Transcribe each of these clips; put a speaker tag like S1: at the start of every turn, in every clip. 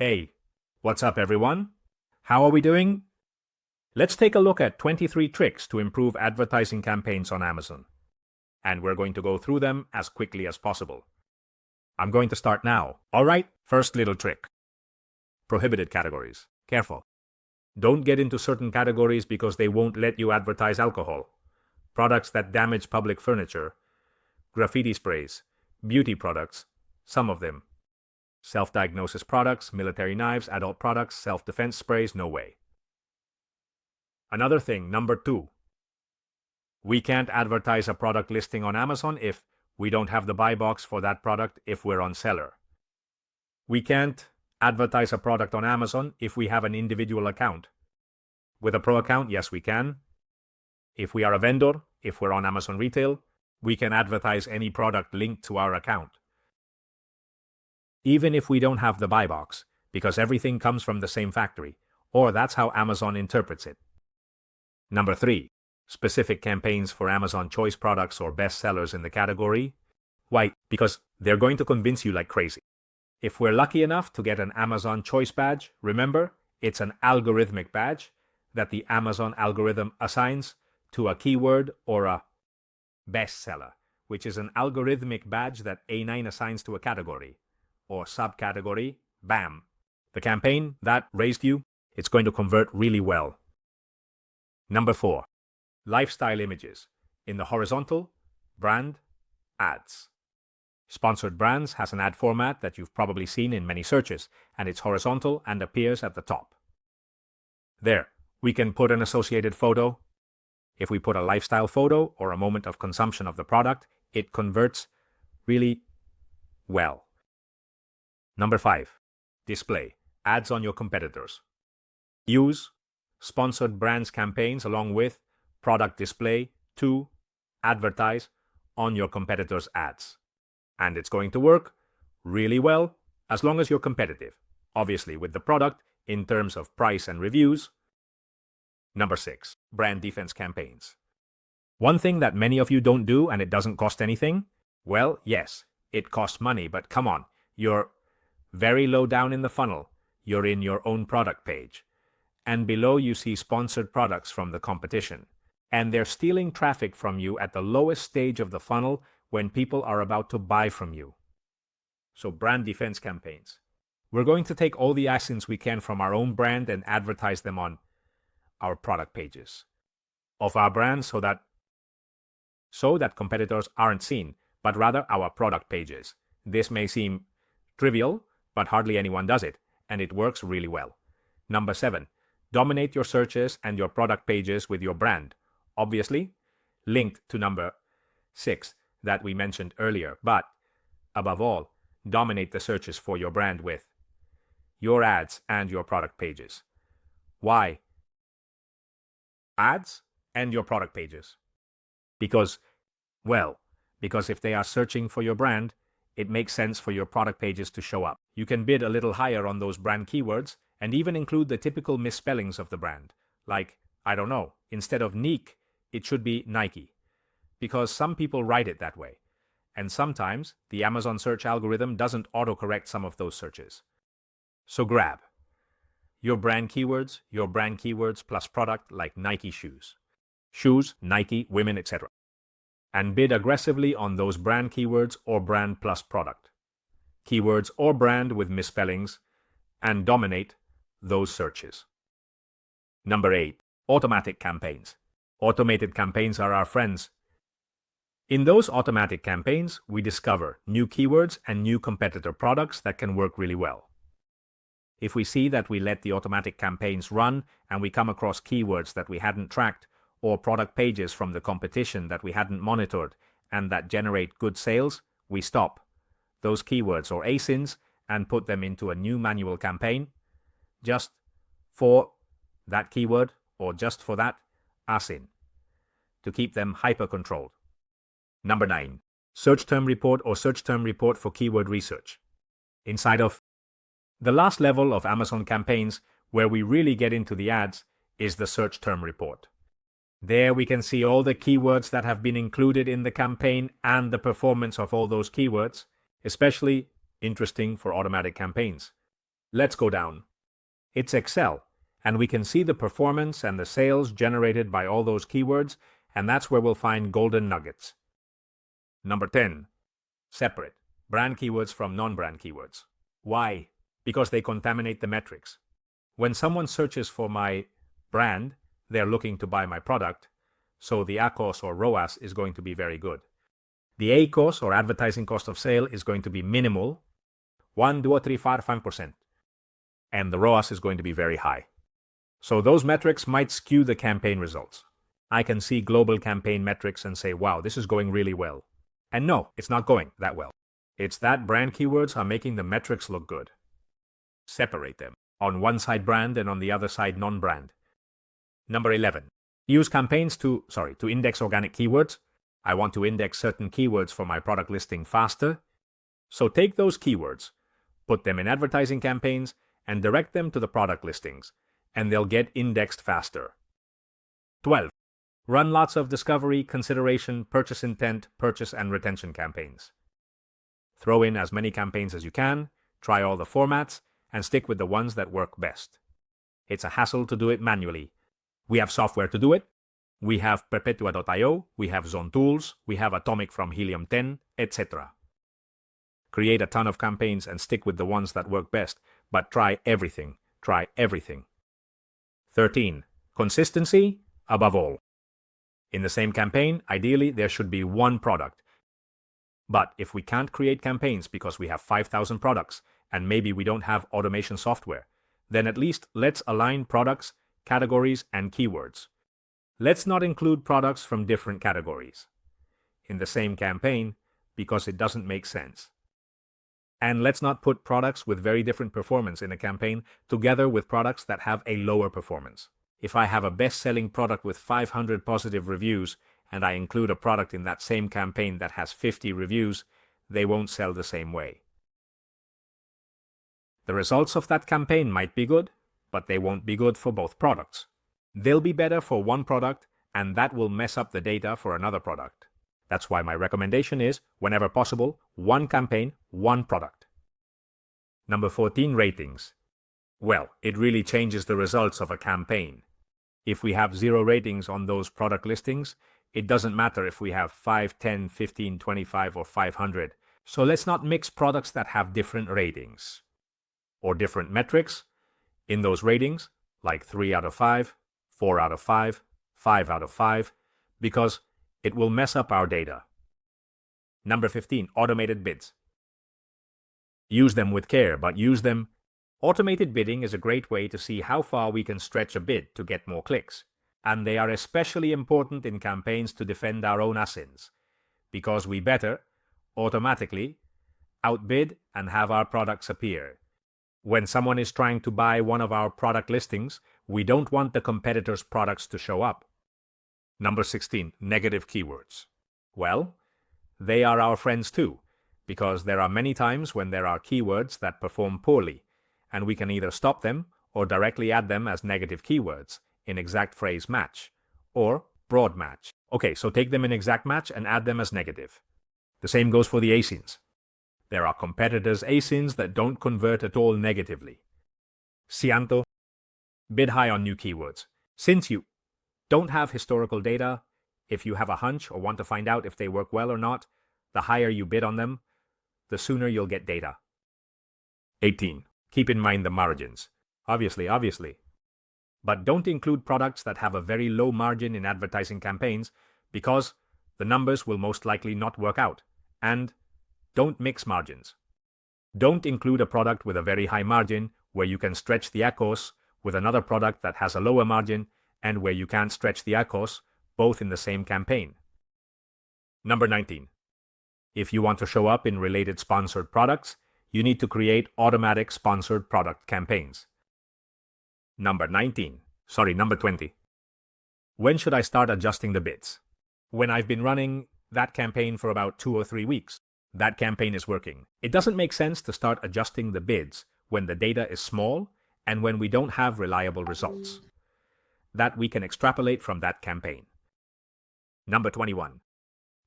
S1: Hey, what's up everyone? How are we doing? Let's take a look at 23 tricks to improve advertising campaigns on Amazon. And we're going to go through them as quickly as possible. I'm going to start now. All right, first little trick. Prohibited categories. Careful. Don't get into certain categories because they won't let you advertise alcohol, products that damage public furniture, graffiti sprays, beauty products, some of them. Self-diagnosis products, military knives, adult products, self-defense sprays, no way. Another thing, number 2. We can't advertise a product listing on Amazon if we don't have the buy box for that product if we're on seller. We can't advertise a product on Amazon if we have an individual account. With a pro account, yes, we can. If we are a vendor, if we're on Amazon Retail, we can advertise any product linked to our account. Even if we don't have the buy box, because everything comes from the same factory, or that's how Amazon interprets it. Number 3. Specific campaigns for Amazon choice products or best sellers in the category. Why? Because they're going to convince you like crazy. If we're lucky enough to get an Amazon choice badge, remember, it's an algorithmic badge that the Amazon algorithm assigns to a keyword or a bestseller, which is an algorithmic badge that A9 assigns to a category or subcategory. Bam! The campaign that raised you, it's going to convert really well. Number 4. Lifestyle images. In the horizontal, brand, ads. Sponsored Brands has an ad format that you've probably seen in many searches, and it's horizontal and appears at the top. There, we can put an associated photo. If we put a lifestyle photo or a moment of consumption of the product, it converts really well. Number 5. Display. Ads on your competitors. Use Sponsored Brands campaigns along with product display to advertise on your competitors' ads. And it's going to work really well as long as you're competitive, obviously with the product in terms of price and reviews. Number 6. Brand defense campaigns. One thing that many of you don't do and it doesn't cost anything? Well, yes, it costs money, but come on, you're very low down in the funnel. You're in your own product page. And below you see sponsored products from the competition. And they're stealing traffic from you at the lowest stage of the funnel when people are about to buy from you. So brand defense campaigns. We're going to take all the accents we can from our own brand and advertise them on our product pages of our brand so that competitors aren't seen, but rather our product pages. This may seem trivial, but hardly anyone does it, and it works really well. Number 7. Dominate your searches and your product pages with your brand. Obviously, linked to number 6 that we mentioned earlier, but above all, dominate the searches for your brand with your ads and your product pages. Why? Ads and your product pages. Because if they are searching for your brand, it makes sense for your product pages to show up. You can bid a little higher on those brand keywords and even include the typical misspellings of the brand. Like, I don't know, instead of Nike, it should be Nike. Because some people write it that way. And sometimes the Amazon search algorithm doesn't autocorrect some of those searches. So grab your brand keywords plus product like Nike shoes. Shoes, Nike, women, etc. And bid aggressively on those brand keywords or brand plus product. Keywords or brand with misspellings and dominate those searches. Number 8. Automatic campaigns. Automated campaigns are our friends. In those automatic campaigns, we discover new keywords and new competitor products that can work really well. If we see that we let the automatic campaigns run and we come across keywords that we hadn't tracked or product pages from the competition that we hadn't monitored and that generate good sales, we stop those keywords or ASINs and put them into a new manual campaign just for that keyword or just for that ASIN to keep them hyper-controlled. Number 9. Search term report or search term report for keyword research. Inside of the last level of Amazon campaigns where we really get into the ads is the search term report. There we can see all the keywords that have been included in the campaign and the performance of all those keywords, especially interesting for automatic campaigns. Let's go down. It's Excel, and we can see the performance and the sales generated by all those keywords, and that's where we'll find golden nuggets. Number 10. Separate brand keywords from non-brand keywords. Why? Because they contaminate the metrics. When someone searches for my brand, they're looking to buy my product, so the ACOS or ROAS is going to be very good. The ACOS or advertising cost of sale is going to be minimal, 1, 2, 3, 4, 5%. And the ROAS is going to be very high. So those metrics might skew the campaign results. I can see global campaign metrics and say, wow, this is going really well. And no, it's not going that well. It's that brand keywords are making the metrics look good. Separate them. On one side brand and on the other side non-brand. Number 11. Use campaigns to index organic keywords. I want to index certain keywords for my product listing faster. So take those keywords, put them in advertising campaigns, and direct them to the product listings, and they'll get indexed faster. 12. Run lots of discovery, consideration, purchase intent, purchase and retention campaigns. Throw in as many campaigns as you can, try all the formats, and stick with the ones that work best. It's a hassle to do it manually. We have software to do it. We have Perpetua.io, we have Zone Tools, we have Atomic from Helium 10, etc. Create a ton of campaigns and stick with the ones that work best, but try everything. Try everything. 13. Consistency above all. In the same campaign, ideally, there should be one product. But if we can't create campaigns because we have 5,000 products and maybe we don't have automation software, then at least let's align products, categories, and keywords. Let's not include products from different categories in the same campaign because it doesn't make sense. And let's not put products with very different performance in a campaign together with products that have a lower performance. If I have a best-selling product with 500 positive reviews and I include a product in that same campaign that has 50 reviews, they won't sell the same way. The results of that campaign might be good, but they won't be good for both products. They'll be better for one product, and that will mess up the data for another product. That's why my recommendation is, whenever possible, one campaign, one product. Number 14, ratings. Well, it really changes the results of a campaign. If we have 0 ratings on those product listings, it doesn't matter if we have 5, 10, 15, 25, or 500. So let's not mix products that have different ratings or different metrics in those ratings, like 3 out of 5, 4 out of 5, 5 out of 5, because it will mess up our data. Number 15, automated bids. Use them with care, but use them. Automated bidding is a great way to see how far we can stretch a bid to get more clicks, and they are especially important in campaigns to defend our own ASINs, because we better, automatically, outbid and have our products appear. When someone is trying to buy one of our product listings, we don't want the competitor's products to show up. Number 16, negative keywords. Well, they are our friends too, because there are many times when there are keywords that perform poorly, and we can either stop them or directly add them as negative keywords in exact phrase match or broad match. Okay, so take them in exact match and add them as negative. The same goes for the ASINs. There are competitors' ASINs that don't convert at all negatively. Cianto, bid high on new keywords. Since you don't have historical data, if you have a hunch or want to find out if they work well or not, the higher you bid on them, the sooner you'll get data. 18. Keep in mind the margins. Obviously. But don't include products that have a very low margin in advertising campaigns because the numbers will most likely not work out. And don't mix margins. Don't include a product with a very high margin where you can stretch the ACOS with another product that has a lower margin and where you can't stretch the ACOS both in the same campaign. Number 19. If you want to show up in related sponsored products, you need to create automatic sponsored product campaigns. Number 20. When should I start adjusting the bids? When I've been running that campaign for about 2 or 3 weeks. That campaign is working. It doesn't make sense to start adjusting the bids when the data is small and when we don't have reliable results that we can extrapolate from that campaign. Number 21.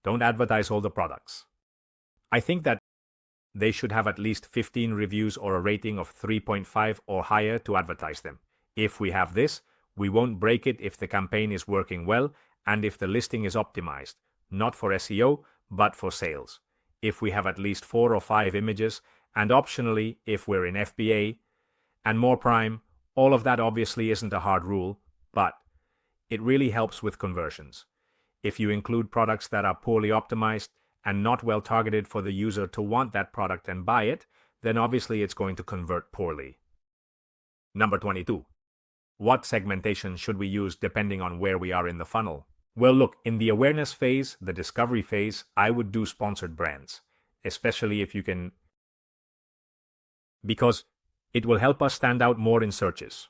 S1: Don't advertise all the products. I think that they should have at least 15 reviews or a rating of 3.5 or higher to advertise them. If we have this, we won't break it if the campaign is working well and if the listing is optimized, not for SEO, but for sales. If we have at least 4 or 5 images, and optionally if we're in FBA and more prime, all of that obviously isn't a hard rule, but it really helps with conversions. If you include products that are poorly optimized and not well targeted for the user to want that product and buy it, then obviously it's going to convert poorly. Number 22. What segmentation should we use depending on where we are in the funnel? Well, look, in the awareness phase, the discovery phase, I would do sponsored brands, especially if you can, because it will help us stand out more in searches.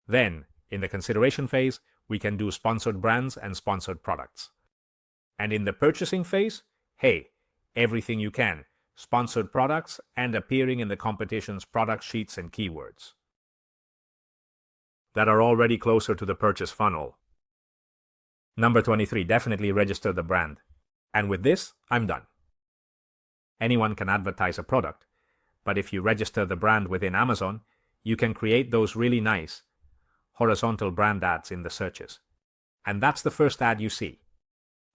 S1: Then, in the consideration phase, we can do sponsored brands and sponsored products. And in the purchasing phase, hey, everything you can, sponsored products and appearing in the competition's product sheets and keywords that are already closer to the purchase funnel. Number 23, definitely register the brand. And with this, I'm done. Anyone can advertise a product, but if you register the brand within Amazon, you can create those really nice horizontal brand ads in the searches. And that's the first ad you see.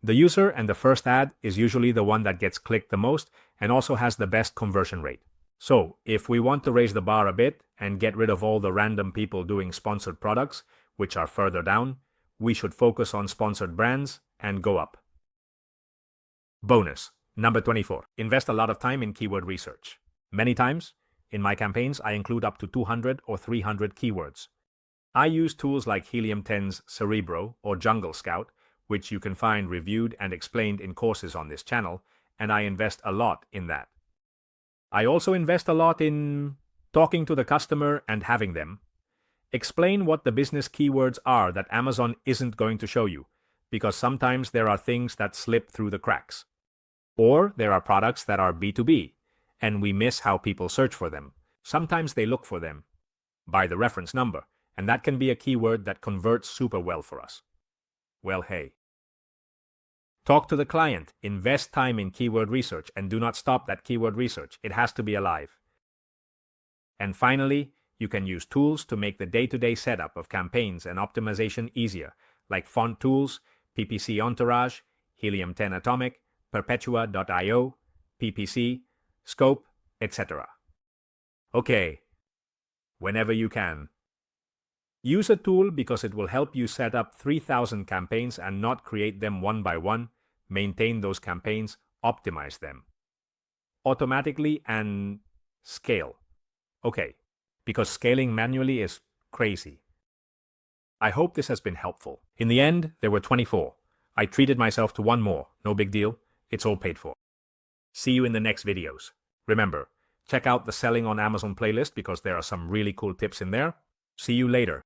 S1: The user and the first ad is usually the one that gets clicked the most and also has the best conversion rate. So, if we want to raise the bar a bit and get rid of all the random people doing sponsored products, which are further down, we should focus on sponsored brands and go up. Bonus. Number 24. Invest a lot of time in keyword research. Many times, in my campaigns, I include up to 200 or 300 keywords. I use tools like Helium 10's Cerebro or Jungle Scout, which you can find reviewed and explained in courses on this channel, and I invest a lot in that. I also invest a lot in talking to the customer and having them explain what the business keywords are that Amazon isn't going to show you, because sometimes there are things that slip through the cracks. Or there are products that are B2B, and we miss how people search for them. Sometimes they look for them by the reference number, and that can be a keyword that converts super well for us. Well, hey. Talk to the client, invest time in keyword research, and do not stop that keyword research. It has to be alive. And finally, you can use tools to make the day-to-day setup of campaigns and optimization easier, like font tools, PPC Entourage, Helium 10 Atomic, Perpetua.io, PPC, Scope, etc. Okay, whenever you can. Use a tool because it will help you set up 3,000 campaigns and not create them one by one, maintain those campaigns, optimize them automatically, and scale. Okay, because scaling manually is crazy. I hope this has been helpful. In the end, there were 24. I treated myself to one more. No big deal. It's all paid for. See you in the next videos. Remember, check out the Selling on Amazon playlist because there are some really cool tips in there. See you later.